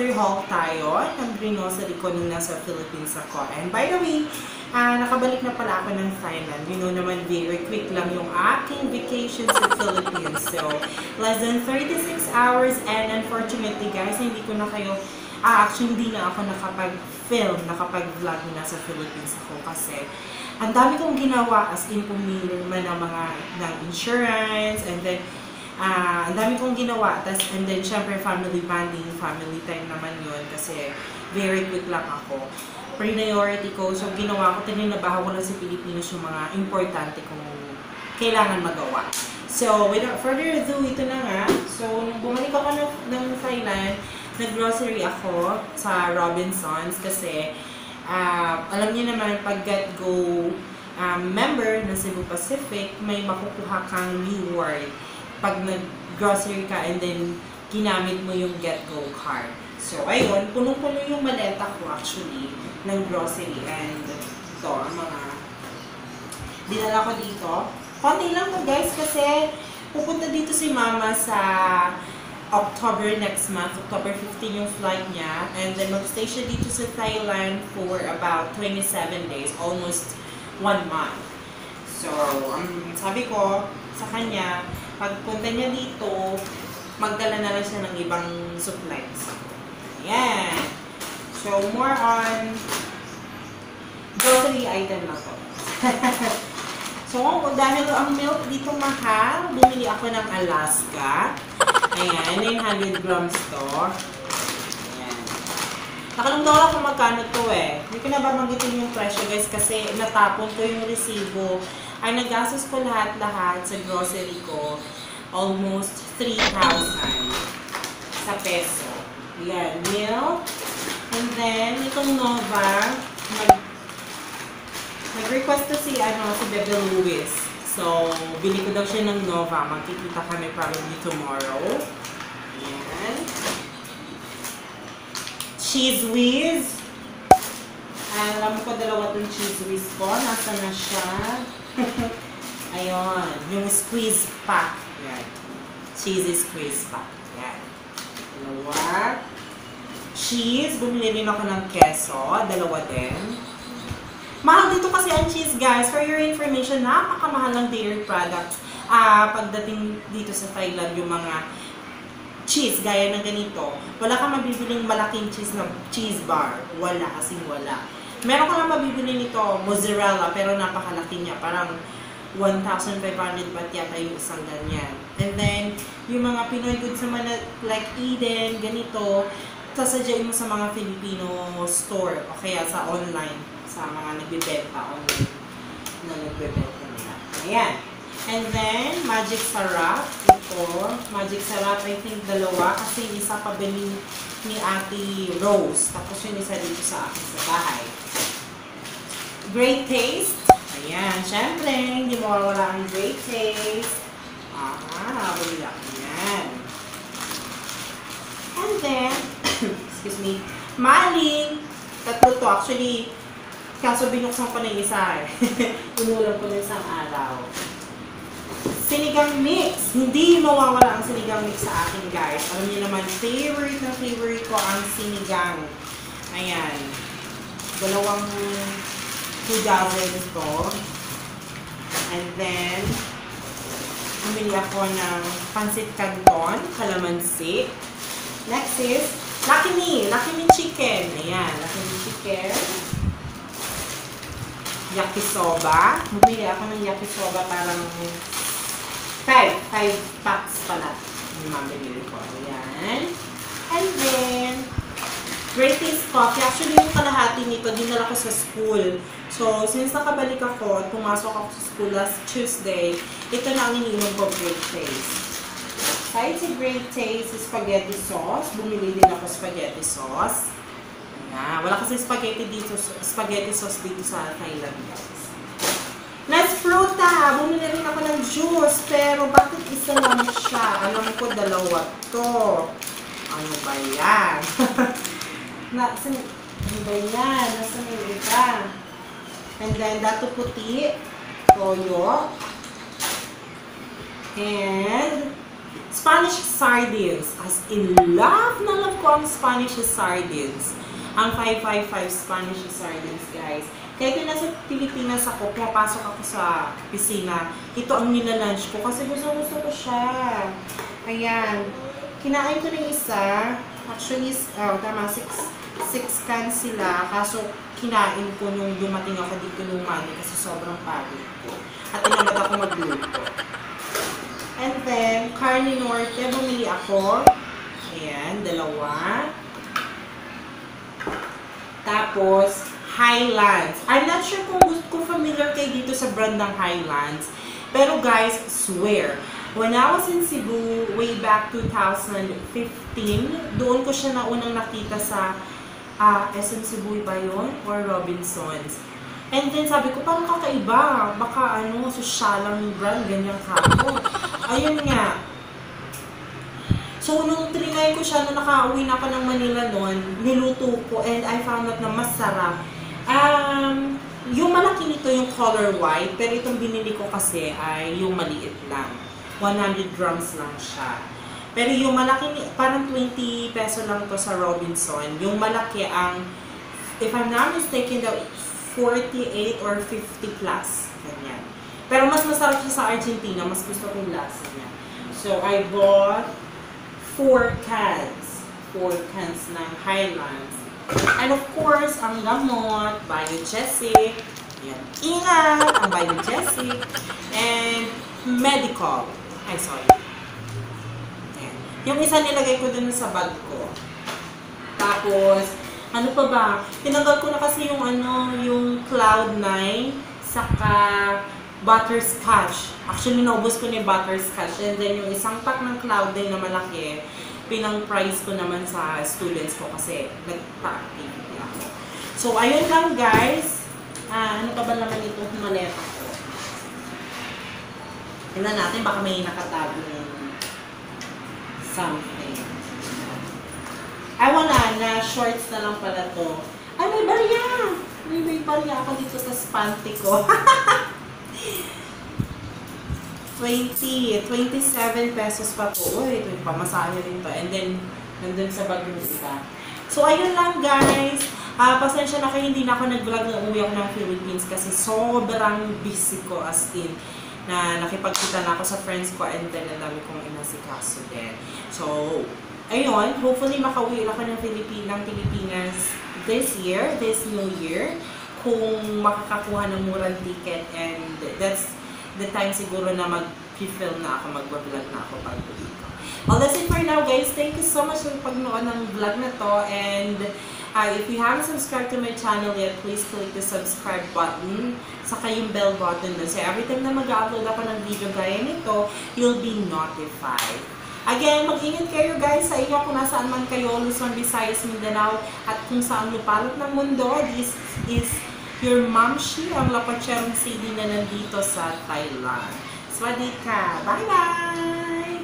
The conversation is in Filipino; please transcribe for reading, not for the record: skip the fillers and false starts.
grocery haul tayo ng grocery ko nung nasa Philippines ako. And by the way, nakabalik na pala ako ng Thailand. You know naman, very quick lang yung aking vacation sa Philippines. So, less than 36 hours and unfortunately guys, hindi ko na kayo, actually hindi na ako nakapag-film, nakapag-vlog na nasa Philippines ako kasi ang dami kong ginawa as in pumirma ng mga ng insurance and then ang dami kong ginawa, and then syempre family bonding, family time naman yun kasi very quick lang ako. Priority ko, so ginawa ko, tininabaho ko lang sa Pilipinas yung mga importante kong kailangan magawa. So without further ado, ito na nga. So nung bumalik ako ng Thailand, nag-grocery ako sa Robinsons kasi alam niyo naman, pag GetGo member ng Cebu Pacific, may makukuha kang reward pag nag-grocery ka and then ginamit mo yung GetGo card. So, ayun, punong-puno yung maleta ko actually ng grocery and ito, ang mga dinala ko dito. Konti lang to guys kasi pupunta dito si Mama sa October next month, October 15 yung flight niya, and then mag-stay siya dito sa Thailand for about 27 days, almost 1 month. So, sabi ko sa kanya, pagpunta niya dito, magdala na lang siya ng ibang supplies. Ayan. So, more on grocery item na to. So, dahil ang milk dito mahal, bumili ako ng Alaska. Ayan, 900 grams to. Ayan. Nakalungtong ako kung magkano to eh. Hindi ko na ba magitin yung presyo guys kasi natapon ko yung resibo. Ay nagastos ko lahat-lahat sa grocery ko. Almost 3,000 sa peso. Ayan, milk. And then, itong Nova, nag-request to si Bebe Louis. So, bili ko daw siya ng Nova. Magkikita kami probably tomorrow. Ayan. Cheese Whiz. Alam ko dalawa itong Cheese Whiz ko. Nasa na siya? Ayun. Yung squeeze pack. Ayan. Cheesy squeeze pack. Ayan. Dalawa. Cheese. Bumili rin ako ng keso. Dalawa din. Mahal dito kasi ang cheese guys. For your information, napakamahal ng dairy products. Pagdating dito sa Thailand, yung mga cheese, gaya ng ganito, wala kang mabibiling malaking cheese na cheese bar. Wala, kasing wala. Meron ka lang mabibili nito, mozzarella, pero napakalaki niya. Parang 1,500 baht yata yung isang ganyan. And then, yung mga Pinoy goods naman like Eden, ganito, sasadyain mo sa mga Filipino store o kaya sa online, sa mga nagbibenta online na nagbibenta nila. Ayan. And then, Magic Sarap. Ito, Magic Sarap, I think dalawa kasi isa pa bili ni Ate Rose. Tapos yung isa dito sa akin sa bahay. Great Taste. Ayan, syempre, hindi mawawala ang Great Taste. Buli ako yan. And then, excuse me, Maling. Tatlo to. Actually, kaso binuksan ko na yung isa eh. Inulam ko na isang araw. Sinigang mix. Hindi mawawala ang sinigang mix sa akin guys. Alam niyo naman, favorite na favorite ko ang sinigang. Ayan. Dalawang 2 dozen ito. And then, bumili ako ng pancit canton, calamansi. Next is, Lucky Me chicken. Ayan, Lucky Me chicken. Yakisoba. Bumili ako ng yakisoba parang 5 packs pala. Yung mamili ko. Ayan. And then, Great Taste Coffee. Actually, yung kalahati nito, dinala ko sa school. So, since nakabalik ako at pumasok ako sa school last Tuesday, ito na ang iniinom ko, Great Taste. Kahit si Great Taste, spaghetti sauce. Bumili din ako spaghetti sauce. Ayan. Wala kasi spaghetti sauce dito sa Thailand, guys. Let's fruta! Bumili rin ako ng juice, pero bakit isa lang siya? Alam ko, dalawa to. Ano ba yan? Ano ba yan? Nasaan yung iba? And then, dato puti, toyo, and Spanish sardines. As in love na love ko ang Spanish sardines. Ang 555 Spanish sardines, guys. Kahit yung nasa Pilipinas ako, pumapasok ako sa piscina, ito ang nilalunch ko kasi gusto ko siya. Ayan. Kinain ko ng isa. Actually, tama, 6 cans sila. Kaso, kinain ko nung dumating ako dito nung Monday kasi sobrang pagod ko. At tinamad ako magluto. And then, Carne Norte, bumili ako. Ayan, 2. Tapos, Highlands. I'm not sure kung familiar kayo dito sa brand ng Highlands. Pero guys, swear, when I was in Cebu, way back 2015, doon ko siya naunang nakita sa SM Cebu ba yun? Or Robinsons. And then sabi ko, parang kakaiba. Baka sosyalang brand, ganyan kako. Ayun nga. So, nung trinay ko siya, nung nakauwi na ako ng Manila noon, niluto ko and I found out na masarap. Yung malaki nito yung color white, pero itong binili ko kasi ay yung maliit lang. 100 grams lang siya. Pero yung malaki, parang 20 peso lang to sa Robinson. Yung malaki ang, if I'm not mistaken, 48 or 50 plus. Ganyan. Pero mas masarap siya sa Argentina. Mas gusto kong lasa niya. So, I bought 4 cans. 4 cans ng Highlands. And of course, ang gamot, Biogesic. Yan. Ingat, ang Biogesic. And medical. Ay, sorry. Yan. Yung isa nilagay ko dun sa bag ko. Tapos, ano pa ba? Tinanggal ko na kasi yung yung Cloud9 saka butterscotch. Actually, naubos ko na yung butterscotch. And then, yung isang pack ng Cloud9 na malaki, pinang-price ko naman sa students ko kasi nagpa-activity ako. So, ayun lang guys. Ano pa ba naman itong maleta ko? Tingnan natin, baka may nakatago ng something. Ay, wala na. Shorts na lang pala to. Ay, may barya! May barya ako dito sa spanty ko. 27 pesos pa po. Uy, ito yung pamasahe rin to. And then, nandun sa bag yung isa. So, ayun lang guys. Pasensya na kayo, hindi na ako nag-vlog na umuwi ako ng Philippines kasi sobrang busy ko as in na nakipagkita na ako sa friends ko and then ang dami kong inasikaso din. So, ayun, hopefully makauwi ako ng Pilipinas this year, this new year, kung makakakuha ng murang ticket and that's the time siguro na mag-film na ako, mag-vlog na ako pag dito. Well, that's it for now guys. Thank you so much for pagnood ng vlog na to and if you haven't subscribed to my channel yet, please click the subscribe button saka yung bell button dun. So every time na mag-upload ako ng video gaya nito, you'll be notified. Again, mag-ingat kayo guys sa inyo kung nasaan man kayo, Luzon, Visayas, Mindanao at kung saan lupalot ng mundo. This is your Mamshi, ang lapatserong CD na nandito sa Thailand. Swadika! Bye-bye!